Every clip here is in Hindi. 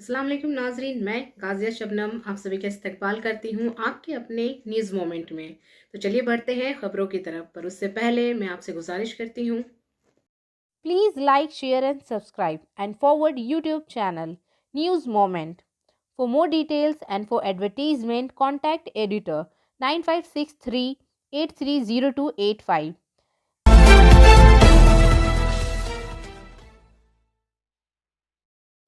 अस्सलाम वालेकुम नाजरीन, मैं गाजिया शबनम आप सभी का इस्तकबाल करती हूँ आपके अपने न्यूज़ मोमेंट में। तो चलिए बढ़ते हैं खबरों की तरफ, पर उससे पहले मैं आपसे गुजारिश करती हूँ, Please like, share and subscribe and forward YouTube channel News Moment. For more details and for advertisement contact editor 9563 830285.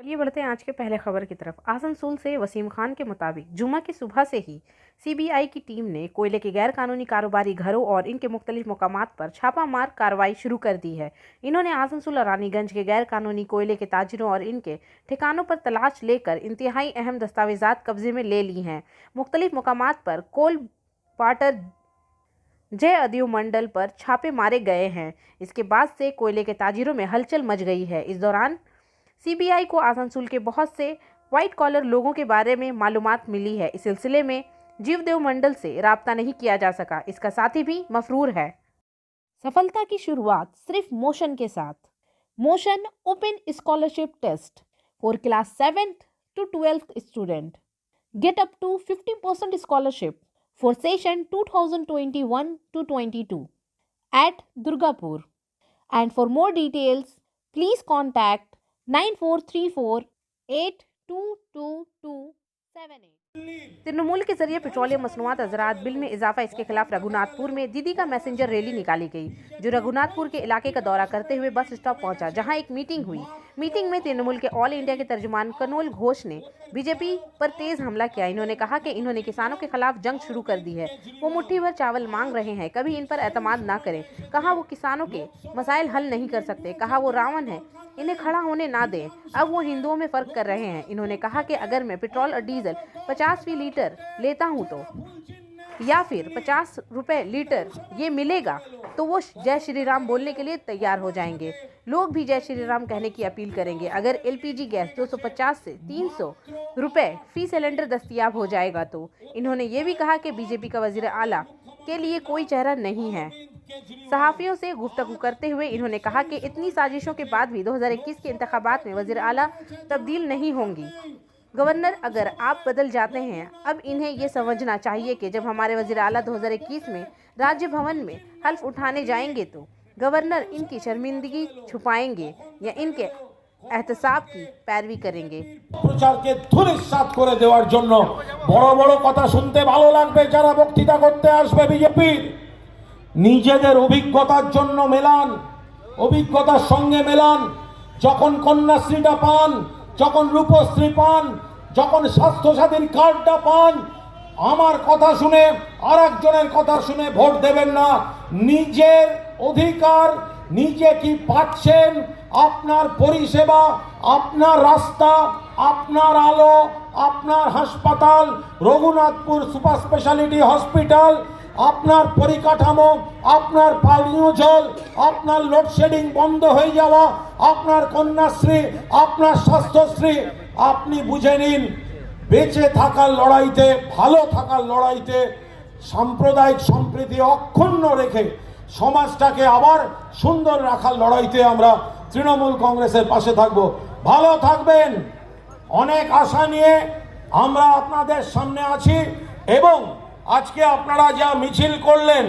चलिए बढ़ते हैं आज के पहले खबर की तरफ। आसनसोल से वसीम खान के मुताबिक जुमा की सुबह से ही सीबीआई की टीम ने कोयले के गैरकानूनी कारोबारी घरों और इनके मुख्तलिफ मकामात पर छापामार कार्रवाई शुरू कर दी है। इन्होंने आसनसोल और रानीगंज के गैरकानूनी कोयले के ताजिरों और इनके ठिकानों पर तलाश लेकर इंतहाई अहम दस्तावेजात कब्जे में ले ली हैं। मुख्तलिफ मकामात पर कोल पाटर जय अदियो मंडल पर छापे मारे गए हैं। इसके बाद से कोयले के ताजिरों में हलचल मच गई है। इस दौरान सीबीआई को आसनसोल के बहुत से व्हाइट कॉलर लोगों के बारे में मालूमात मिली है। इस सिलसिले में जीवदेव मंडल से राब्ता नहीं किया जा सका। इसका साथी भी मफरूर है। सफलता की शुरुआत सिर्फ मोशन के साथ। Motion open scholarship test for class 7th to 12th student get up to 50% scholarship for session 2021 to 22 at Durgapur. And for more details, please contact 9434822278। Trinamool के जरिए पेट्रोलियम मसनूआत ज़राअत बिल में इजाफा, इसके खिलाफ रघुनाथपुर में दीदी का मैसेंजर रैली निकाली गई, जो रघुनाथपुर के इलाके का दौरा करते हुए बस स्टॉप पहुंचा, जहां एक मीटिंग हुई। मीटिंग में तृणमूल के ऑल इंडिया के तर्जुमान कनोल घोष ने बीजेपी पर तेज हमला किया। इन्होंने कहा कि इन्होंने किसानों के खिलाफ जंग शुरू कर दी है। वो मुट्ठी भर चावल मांग रहे हैं, कभी इन पर एतमाद ना करें। कहा वो किसानों के मसाइल हल नहीं कर सकते। कहा वो रावण है, इन्हें खड़ा होने ना दें। अब वो हिंदुओं में फर्क कर रहे हैं। इन्होंने कहा कि अगर मैं पेट्रोल और डीजल 50 लीटर लेता हूं तो या फिर 50 रुपए लीटर ये मिलेगा तो वो जय श्री राम बोलने के लिए तैयार हो जाएंगे। लोग भी जय श्री राम कहने की अपील करेंगे। अगर एलपीजी गैस 250 से 300 रुपए फी सिलेंडर दस्तयाब हो जाएगा तो। इन्होंने ये भी कहा कि बीजेपी का वजीर आला के लिए कोई चेहरा नहीं है। सहाफियों से गुफ्तगू करते हुए इन्होंने कहा कि इतनी साजिशों के बाद भी 2021 के इंतखाबात में वजीर आला तब्दील नहीं होंगी। गवर्नर अगर आप बदल जाते हैं, अब इन्हें ये समझना चाहिए कि जब हमारे वजीर आला 2021 में राज्य भवन में हल्फ उठाने जाएंगे तो गवर्नर इनकी शर्मिंदगी छुपाएंगे या इनके एहतसाब की पैरवी करेंगे। প্রচারকে ধূলিসাৎ করে দেওয়ার জন্য বড় বড় কথা শুনতে ভালো লাগবে যারা বক্তৃতা করতে আসবে বিজেপির, নিজেদের অভিজ্ঞতার জন্য মেলান, অভিজ্ঞতার সঙ্গে মেলান। যখন কন্যাশ্রীটা পান, যখন রূপশ্রী পান, যখন স্বাস্থ্যসাথীর কার্ডটা পান, আমার কথা শুনে আর একজনের কথা শুনে ভোট দেবেন না। নিজের অধিকার নিজে কি পাচ্ছেন, আপনার পরিষেবা, আপনার রাস্তা, আপনার আলো, আপনার হাসপাতাল, রঘুনাথপুর সুপার স্পেশালিটি হসপিটাল, আপনার পরিকাঠামো, আপনার পানীয় জল, আপনার লোডশেডিং বন্ধ হয়ে যাওয়া, আপনার কন্যাশ্রী, আপনার স্বাস্থ্যশ্রী, আপনি বুঝে নিন। বেঁচে থাকার লড়াইতে, ভালো থাকার লড়াইতে সাম্প্রদায়িক সম্প্রীতি অক্ষুণ্ণ রেখে সমাজটাকে আবার সুন্দর রাখার লড়াইতে আমরা তৃণমূল কংগ্রেসের পাশে থাকব। ভালো থাকবেন। অনেক আশা নিয়ে আমরা আপনাদের সামনে আছি এবং আজকে আপনারা যা মিছিল করলেন,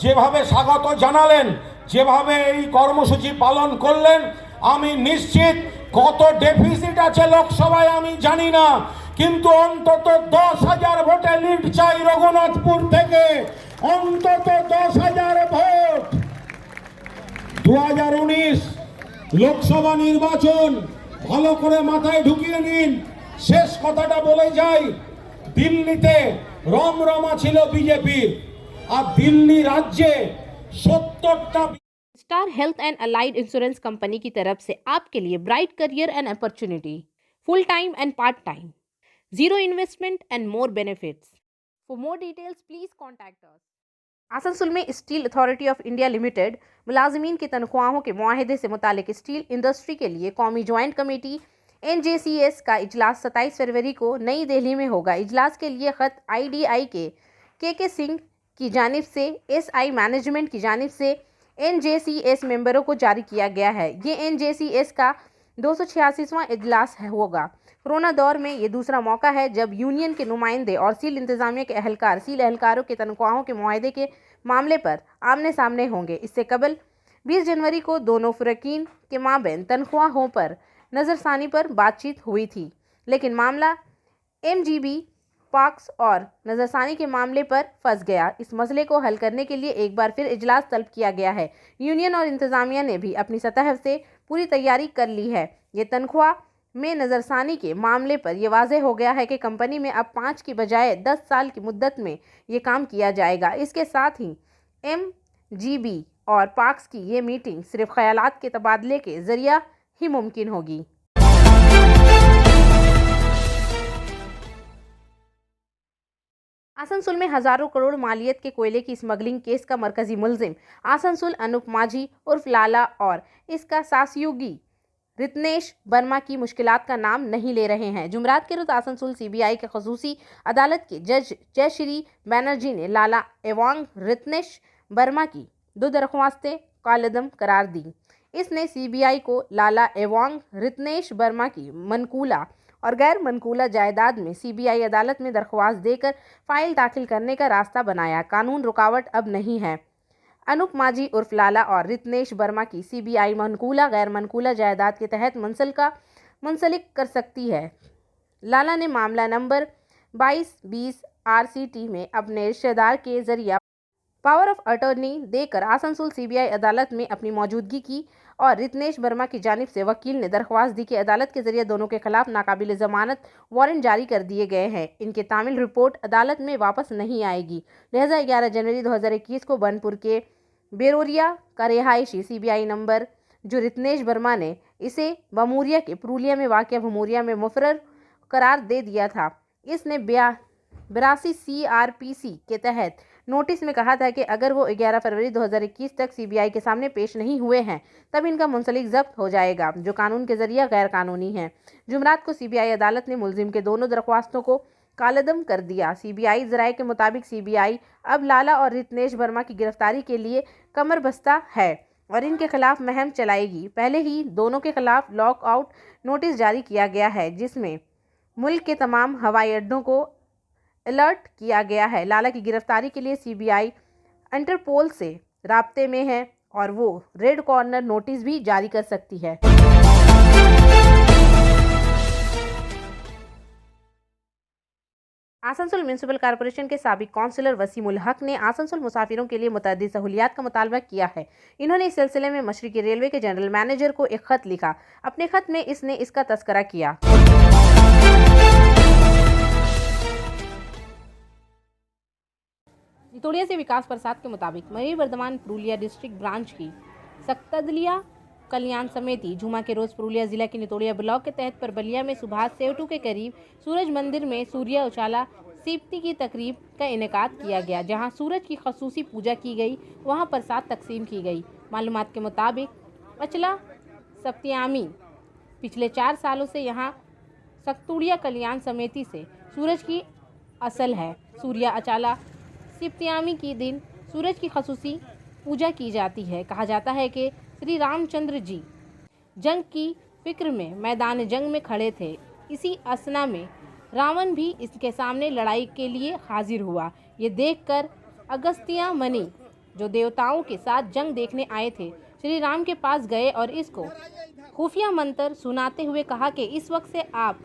যেভাবে স্বাগত জানালেন, যেভাবে এই কর্মসূচি পালন করলেন, আমি নিশ্চিত কত ডেফিসিট আছে লোকসভায় আমি জানি না, কিন্তু অন্তত 10,000 ভোটে লিড চাই রঘুনাথপুর থেকে, অন্তত 10,000 ভোট। 2019 লোকসভা নির্বাচন ভালো করে মাথায় ঢুকিয়ে নিন। শেষ কথাটা বলে যাই, দিল্লিতে রমরমা ছিল বিজেপির, আর দিল্লি রাজ্যে 70টা star health and allied insurance company की तरफ से आपके लिए bright career and opportunity, full time and part time, zero investment and more benefits. For more details please contact us. Asansol में steel authority of India limited मुलाजमीन की तनख्वाहों के मुआहदे से मुतालिक स्टील इंडस्ट्री के लिए कौमी ज्वाइंट कमेटी NJCS का इजलास 27 फरवरी को नई दिल्ली में होगा। इजलास के लिए ख़त IDI के सिंह की जानिब से SI मैनेजमेंट की जानिब से NJCS मेंबरों को जारी किया गया है। ये NJCS का 286वां इजलास होगा। कोरोना दौर में ये दूसरा मौका है जब यूनियन के नुमाइंदे और सील इंतजामिया के अहलकार सील एहलकारों के तनख्वाहों के मुआहदे के मामले पर आमने सामने होंगे। इससे कबल 20 जनवरी को दोनों फ़रकीन के माबैन तनख्वाहों पर नज़रसानी पर बातचीत हुई थी, लेकिन मामला MGB पाक्स और नज़रसानी के मामले पर फंस गया। इस मसले को हल करने के लिए एक बार फिर इजलास तलब किया गया है। यूनियन और इंतज़ामिया ने भी अपनी सतह से पूरी तैयारी कर ली है। ये तनख्वाह में नज़रसानी के मामले पर यह वाज़ेह हो गया है कि कंपनी में अब 5 की बजाय 10 साल की मुद्दत में ये काम किया जाएगा। इसके साथ ही MGB और पाक्स की ये मीटिंग सिर्फ ख्यालात के तबादले के ज़रिया ही मुमकिन होगी। आसनसोल में हजारों करोड़ मालियत के कोयले की स्मगलिंग केस का मरकजी मुलजिम आसनसोल अनूप माझी उर्फ लाला और इसका सासयुगी रितनेश वर्मा की मुश्किलात का नाम नहीं ले रहे हैं। जुमरात के रोज आसनसोल CBI के खसूसी अदालत के जज जयश्री बनर्जी ने लाला एवांग रितनेश वर्मा की 2 दरख्वास्तें कालअदम करार दी। इसने CBI को लाला एवांग रितनेश वर्मा की मनकूला और गैर मनकूला जायदाद में CBI अदालत में दरख्वास्त देकर फाइल दाखिल करने का रास्ता बनाया। कानून रुकावट अब नहीं है। अनूप माझी उर्फ लाला और रितनेश वर्मा की CBI मनकूला गैर मनकूला जायदाद के तहत मुंसलिक कर सकती है। लाला ने मामला नंबर 2220 RCT में अपने रिश्तेदार के जरिए पावर ऑफ अटॉर्नी देकर आसनसोल CBI अदालत में अपनी मौजूदगी की और रितनेश वर्मा की जानिब से वकील ने दरख्वास्त दी कि अदालत के जरिए दोनों के खिलाफ नाकाबिल ज़मानत वारंट जारी कर दिए गए हैं। इनके तामील रिपोर्ट अदालत में वापस नहीं आएगी, लिहाजा 11 जनवरी 2021 को बनपुर के बेरोरिया का रिहायशी CBI नंबर जो रितनेश वर्मा ने इसे बमूरिया के पुरुलिया में वाक़ बमूरिया में मुफर्रर करार दे दिया था। इसने 82 CRPC के तहत नोटिस में कहा था कि अगर वो 11 फरवरी 2021 तक CBI के सामने पेश नहीं हुए हैं तब इनका मुंसलिक जब्त हो जाएगा, जो कानून के जरिए गैर कानूनी है। जुमरात को CBI अदालत ने मुलजिम के दोनों दरख्वास्तों को कालअदम कर दिया। CBI ज़राए के मुताबिक CBI अब लाला और रितनेश वर्मा की गिरफ्तारी के लिए कमर बस्ता है और इनके खिलाफ मुहिम चलाएगी। पहले ही दोनों के खिलाफ लॉक आउट नोटिस जारी किया गया है, जिसमें मुल्क के तमाम हवाई अड्डों को अलर्ट किया गया है। लाला की गिरफ्तारी के लिए CBI इंटरपोल से राब्ते में है और वो रेड कॉर्नर नोटिस भी जारी कर सकती है। आसनसोल म्यूनिसिपल कॉर्पोरेशन के साबिक काउंसिलर वसीमुल हक ने आसनसोल मुसाफिरों के लिए मुतअद्दिद सहूलियात का मुतालबा किया है। इन्होंने इस सिलसिले में मशरिकी रेलवे के जनरल मैनेजर को एक खत लिखा। अपने खत में इसने इसका तस्करा किया। नितोड़िया से विकास प्रसाद के मुताबिक मरी वर्धमान पुरुलिया डिस्ट्रिक्ट ब्रांच की सक्तदलिया कल्याण समिति जुमा के रोज पुरुलिया जिला के नितोड़िया ब्लॉक के तहत परबलिया में सुबह सेवटू के करीब सूरज मंदिर में सूर्य उछाला सिप्ती की तकरीब का इनेकाद किया गया, जहां सूरज की खसूसी पूजा की गई, वहां प्रसाद तकसीम की गई। मालूमात के मुताबिक अचला सप्तियामी पिछले 4 सालों से यहाँ सक्तुड़िया कल्याण समिति से सूरज की असल है। सूर्य अचाला सिप्तियामी के दिन सूरज की खसूसी पूजा की जाती है। कहा जाता है कि श्री रामचंद्र जी जंग की फिक्र में मैदान जंग में खड़े थे। इसी असना में रावण भी इसके सामने लड़ाई के लिए हाजिर हुआ। ये देखकर अगस्त्या मणि जो देवताओं के साथ जंग देखने आए थे श्री राम के पास गए और इसको खुफिया मंत्र सुनाते हुए कहा कि इस वक्त से आप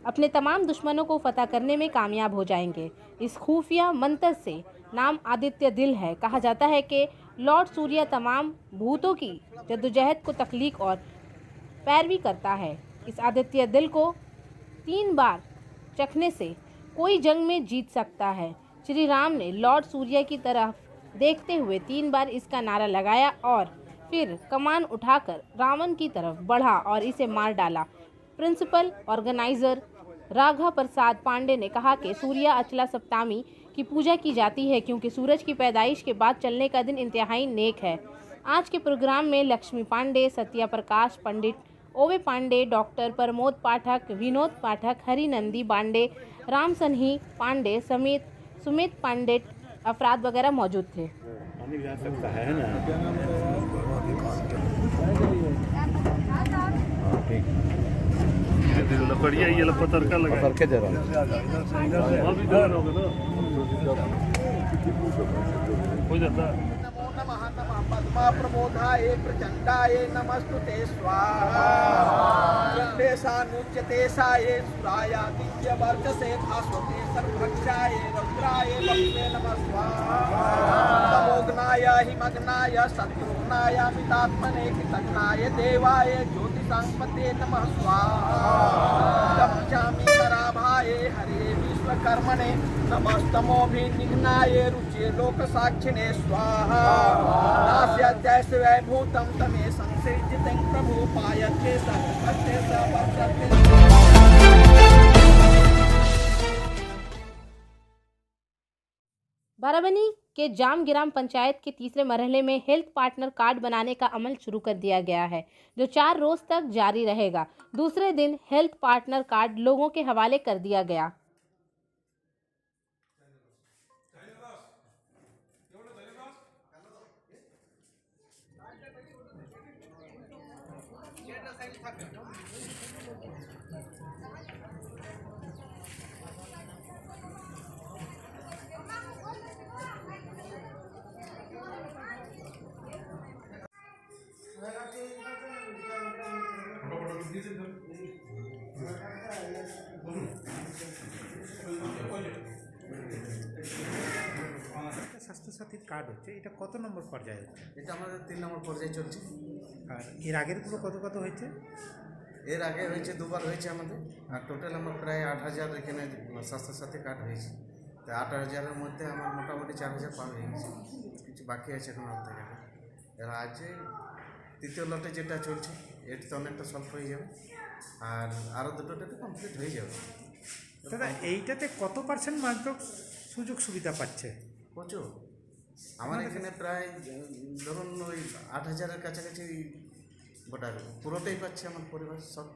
अपने तमाम दुश्मनों को फतह करने में कामयाब हो जाएंगे। इस खुफिया मंत्र से नाम आदित्य दिल है। कहा जाता है कि लॉर्ड सूर्य तमाम भूतों की जद्दोजहद को तख्लीक और पैरवी करता है। इस आदित्य दिल को 3 बार चखने से कोई जंग में जीत सकता है। श्री राम ने लॉर्ड सूर्य की तरफ देखते हुए 3 बार इसका नारा लगाया और फिर कमान उठाकर रावण की तरफ बढ़ा और इसे मार डाला। प्रिंसिपल ऑर्गेनाइजर राघव प्रसाद पांडे ने कहा कि सूर्य अचला सप्तमी की पूजा की जाती है क्योंकि सूरज की पैदाइश के बाद चलने का दिन इंतहाई नेक है। आज के प्रोग्राम में लक्ष्मी पांडे, सत्या प्रकाश पंडित, ओवे पांडे, डॉक्टर प्रमोद पाठक, विनोद पाठक, हरिनंदी पांडे, राम सन्ही पांडे समेत सुमित पंडित अफराद वगैरह मौजूद थे। लकड़िया ये पतरका लगा करके दे रहा हूँ। अभी डर होगा ना हो जाता है। नमो नमः नमः पद्मा प्रबोधाय प्रचंडाय नमस्तुते स्वाहा ब्रह्मेशानुच्यते साये सुराया दिव्य वर्चसे भास्वते सर्वभक्षाय रुद्राय वक्ष्ये नमः स्वाहा तमोघ्नाय हिमग्नाय शत्रुघ्नाय मितात्मने कृतघ्नाय देवाय ज्योतिषांपते नमः स्वाहा तपचामि कराभाय हरे विश्वकर्मणे नमस्तमोभिनिघ्नाय रुचे लोकसाक्षिणे स्वाहा नास्यत्यस्य वैभूतं तमे संसृज्यते प्रभु पायते सर्वस्ते सर्वस्ते। बाराबनी के जामगिराम पंचायत के तीसरे मरहले में हेल्थ पार्टनर कार्ड बनाने का अमल शुरू कर दिया गया है, जो 4 रोज तक जारी रहेगा। दूसरे दिन हेल्थ पार्टनर कार्ड लोगों के हवाले कर दिया गया। স্বাস্থ্যসাথীর কার্ড হচ্ছে, এটা কত নম্বর পর্যায়ে হচ্ছে? এটা আমাদের 3 নম্বর পর্যায়ে চলছে। আর এর আগেরগুলো কত কত হয়েছে? এর আগে হয়েছে 2 বার হয়েছে আমাদের, আর টোটাল আমার প্রায় 8000 এখানে স্বাস্থ্যসাথী কার্ড হয়েছে। তো 8000-এর মধ্যে আমার মোটামুটি 4000 পার হয়ে গেছে, কিছু বাকি আছে এখন অর্ধ টাকা। এর আছে তৃতীয় লটে যেটা চলছে, এটা তো অনেকটা সলভ হয়ে যাবে, আর আরও 2টোতে কমপ্লিট হয়ে যাবে। দাদা এইটাতে কত % মাত্র সুযোগ সুবিধা পাচ্ছে? প্রচুর। আমার এখানে প্রায় ধরুন ওই 8000-এর কাছাকাছি ভোটার পুরোটাই পাচ্ছে আমার পরিবার সব।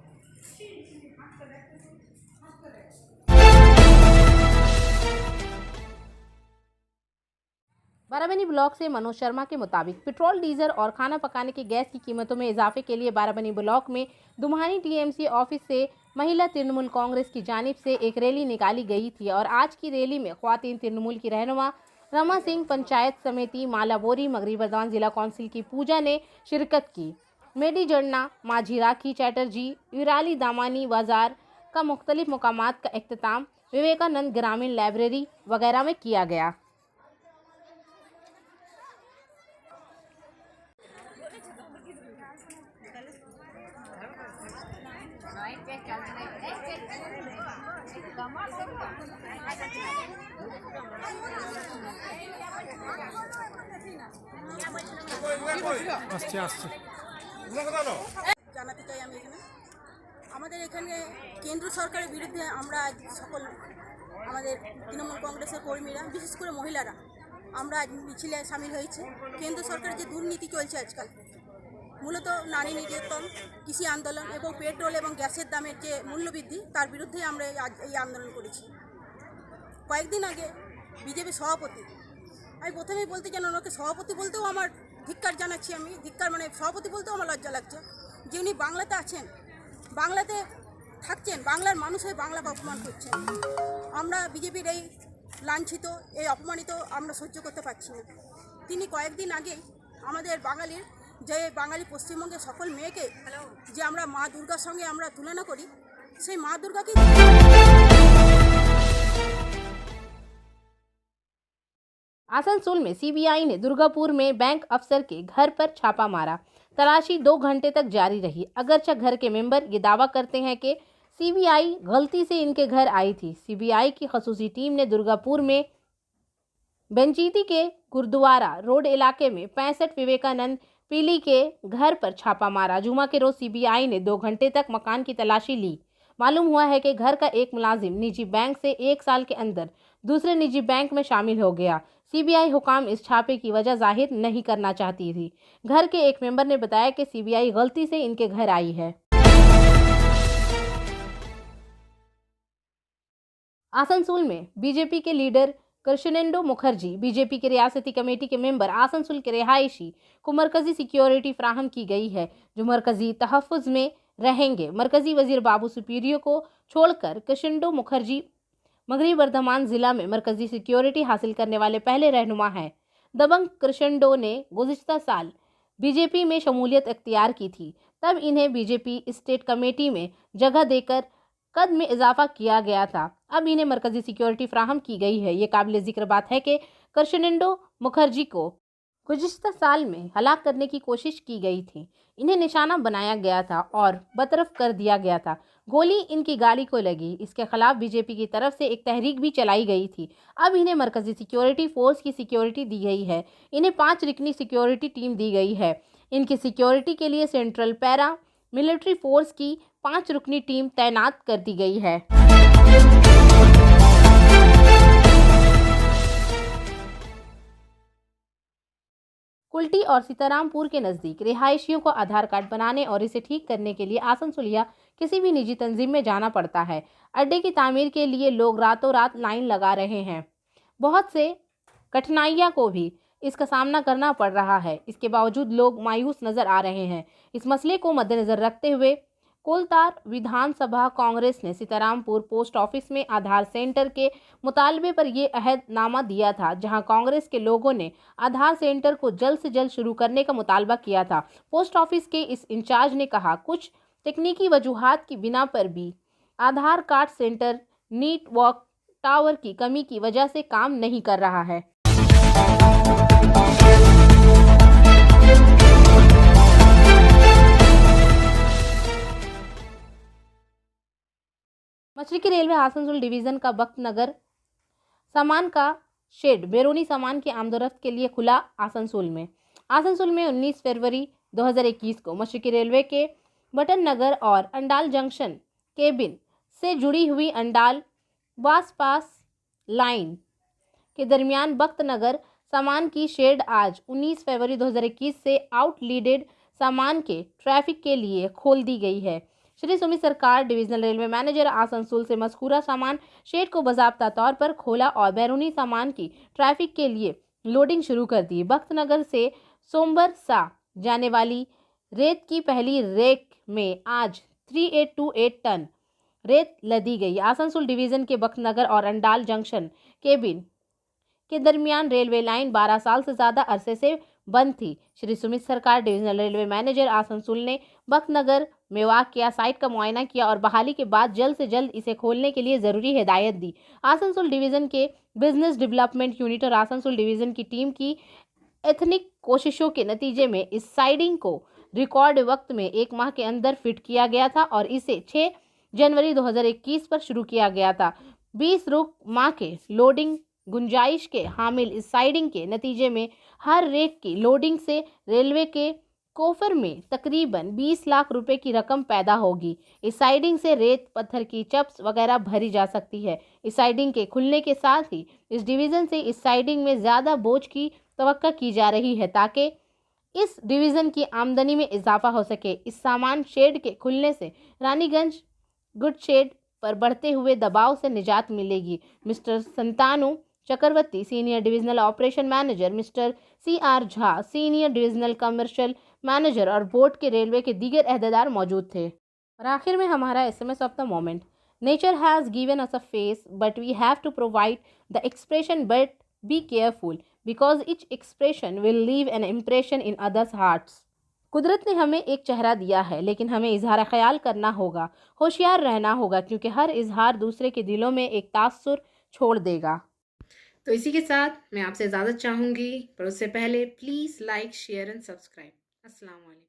बाराबनी ब्लॉक से मनोज शर्मा के मुताबिक पेट्रोल, डीजल और खाना पकाने के गैस की कीमतों में इजाफे के लिए बाराबनी ब्लॉक में दुम्हानी टीएमसी ऑफिस से महिला तृणमूल कांग्रेस की जानिब से एक रैली निकाली गई थी और आज की रैली में ख्वातीन तृणमूल की रहनुमा रमा सिंह, पंचायत समिति मालाबोरी मगरी बर्दवान जिला काउंसिल की पूजा ने शिरकत की। मेडी जड़ना, माझी राखी चैटर्जी, यूराली दामानी बाजार का मुख्तलिफ मुकामात का इख्तिताम विवेकानंद ग्रामीण लाइब्रेरी वगैरह में किया गया। জানাতে চাই আমি এখানে আমাদের এখানে কেন্দ্র সরকারের বিরুদ্ধে আমরা আজ সকল আমাদের তৃণমূল কংগ্রেসের কর্মীরা, বিশেষ করে মহিলারা, আমরা আজ মিছিলে সামিল হয়েছি। কেন্দ্র সরকারের যে দুর্নীতি চলছে আজকাল, মূলত নারী নির্যাতন, কৃষি আন্দোলন এবং পেট্রোল এবং গ্যাসের দামের যে মূল্যবৃদ্ধি, তার বিরুদ্ধেই আমরা আজ এই আন্দোলন করেছি। কয়েকদিন আগে বিজেপি সভাপতি, আমি প্রথমেই বলতে চাই ওনাকে সভাপতি বলতেও আমার ধিক্কার জানাচ্ছি, আমি ধিক্কার মানে সভাপতি বলতেও আমার লজ্জা লাগছে যে উনি বাংলাতে আছেন, বাংলাতে থাকছেন, বাংলার মানুষ হয়ে বাংলাকে অপমান করছেন। আমরা বিজেপির এই লাঞ্ছিত, এই অপমানিত আমরা সহ্য করতে পারছি না। তিনি কয়েকদিন আগেই আমাদের বাঙালির যে বাঙালি পশ্চিমবঙ্গের সকল মেয়েকে যে আমরা মা দুর্গার সঙ্গে আমরা তুলনা করি, সেই মা দুর্গাকে आसनसोल में सीबीआई ने दुर्गापुर में बैंक अफसर के घर पर छापा मारा। तलाशी 2 घंटे तक जारी रही। अगरचे घर के मेंबर ये दावा करते हैं कि सीबीआई गलती से इनके घर आई थी। सीबीआई की खसूसी टीम ने दुर्गापुर में बेंचीती के गुरुद्वारा रोड इलाके में 65 विवेकानंद पीली के घर पर छापा मारा। जुमा के रोज सीबीआई ने 2 घंटे तक मकान की तलाशी ली। मालूम हुआ है कि घर का एक मुलाजिम निजी बैंक से 1 साल के अंदर दूसरे निजी बैंक में शामिल हो गया। सीबीआई हुकाम इस छापे की वजह जाहिर नहीं करना चाहती थी। घर के एक मेंबर ने बताया कि सीबीआई गलती से इनके घर आई है। आसनसोल में बीजेपी के लीडर कृष्णेंदु मुखर्जी, बीजेपी के रियासती कमेटी के मेंबर आसनसोल के रिहायशी को मरकजी सिक्योरिटी फ्राहम की गई है, जो मरकजी तहफ़्फ़ुज़ में रहेंगे। मरकजी वजीर बाबू सुपीरियो को छोड़कर कृष्णेंदु मुखर्जी मगरी वर्धमान जिला में मरकजी सिक्योरिटी हासिल करने वाले पहले रहनुमा हैं। दबंग कृष्णेंदु ने गुज़िश्ता साल बीजेपी में शमूलियत इख्तियार की थी, तब इन्हें बीजेपी स्टेट कमेटी में जगह देकर कद में इजाफा किया गया था। अब इन्हें मरकजी सिक्योरिटी फ्राहम की गई है। ये काबिल जिक्र बात है कि कृष्णेंदु मुखर्जी को गुज़िश्ता साल में हलाक करने की कोशिश की गई थी। इन्हें निशाना बनाया गया था और बतरफ कर दिया गया था। गोली इनकी गाड़ी को लगी। इसके खिलाफ बीजेपी की तरफ से एक तहरीक भी चलाई गई थी। अब इन्हें मरकजी सिक्योरिटी फोर्स की सिक्योरिटी दी गई है। इन्हें 5 रिकनी सिक्योरिटी टीम दी गई है। इनकी सिक्योरिटी के लिए सेंट्रल पैरा मिलिट्री फोर्स की 5 रुकनी टीम तैनात कर दी गई है। कुल्टी और सीतारामपुर के नज़दीक रिहायशियों को आधार कार्ड बनाने और इसे ठीक करने के लिए आसनसोल या किसी भी निजी तंजीम में जाना पड़ता है। अड्डे की तामीर के लिए लोग रातों रात लाइन लगा रहे हैं। बहुत से कठिनाइयों को भी इसका सामना करना पड़ रहा है। इसके बावजूद लोग मायूस नज़र आ रहे हैं। इस मसले को मद्देनज़र रखते हुए कोलतार विधानसभा कांग्रेस ने सीतारामपुर पोस्ट ऑफिस में आधार सेंटर के मुतालबे पर यह अहदनामा दिया था, जहां कांग्रेस के लोगों ने आधार सेंटर को जल्द से जल्द शुरू करने का मुतालबा किया था। पोस्ट ऑफिस के इस इंचार्ज ने कहा, कुछ तकनीकी वजूहात की बिना पर भी आधार कार्ड सेंटर नेटवर्क टावर की कमी की वजह से काम नहीं कर रहा है। मशरकी रेलवे आसनसोल डिवीज़न का बख्तनगर सामान का शेड बैरूनी सामान की आमदोरफ्त के लिए खुला। आसनसोल में 19 फरवरी 2021 को मशरकी रेलवे के बटन नगर और अंडाल जंक्शन केबिन से जुड़ी हुई अंडाल बासपास लाइन के दरमियान बख्तनगर सामान की शेड आज 19 फरवरी 2021 से आउटलीडेड सामान के ट्रैफिक के लिए खोल दी गई है। श्री सुमित सरकार डिविजनल रेलवे मैनेजर आसनसोल से मज़कूरा सामान शेड को बाज़ाब्ता तौर पर खोला और बैरूनी सामान की ट्रैफिक के लिए लोडिंग शुरू कर दी। बख्तनगर से सोमबर सा जाने वाली रेत की पहली रेक में आज 3828 टन रेत लदी गई। आसनसोल डिवीज़न के बख्तनगर और अंडाल जंक्शन केबिन के दरमियान रेलवे लाइन 12 साल से ज़्यादा अरसे से बंद थी। श्री सुमित सरकार डिविजनल रेलवे मैनेजर आसनसोल ने बख्तनगर में वाक़िया साइट का मुआयना किया और बहाली के बाद जल्द से जल्द इसे खोलने के लिए ज़रूरी हिदायत दी। आसनसोल डिवीज़न के बिजनेस डेवलपमेंट यूनिट और आसनसोल डिवीज़न की टीम की एथनिक कोशिशों के नतीजे में इस साइडिंग को रिकॉर्ड वक्त में 1 माह के अंदर फिट किया गया था और इसे 6 जनवरी 2021 पर शुरू किया गया था। 20 माह के लोडिंग गुंजाइश के हामिल इस साइडिंग के नतीजे में हर रेक की लोडिंग से रेलवे के कोफर में तकरीबन 20 लाख रुपए की रकम पैदा होगी। इस साइडिंग से रेत पत्थर की चप्स वगैरह भरी जा सकती है। इस साइडिंग के खुलने के साथ ही इस डिवीज़न से इस साइडिंग में ज़्यादा बोझ की तवक्को की जा रही है ताकि इस डिवीज़न की आमदनी में इजाफा हो सके। इस सामान शेड के खुलने से रानीगंज गुड शेड पर बढ़ते हुए दबाव से निजात मिलेगी। Mister Santanu Chakraborty senior divisional operation manager, mister CR Jha senior divisional commercial manager और बोर्ड के रेलवे के दीगर अहदेदार मौजूद थे। और आखिर में हमारा SMS of the moment, nature has given us a face but we have to provide the expression but be careful because each expression will leave an impression in others hearts. कुदरत ने हमें एक चेहरा दिया है लेकिन हमें इजहार ख्याल करना होगा, होशियार रहना होगा क्योंकि हर इजहार दूसरे के दिलों में एक तासुर छोड़ देगा। तो इसी के साथ मैं आपसे इजाज़त चाहूँगी, पर उससे पहले please like, share and subscribe. अस्सलाम वालेकुम।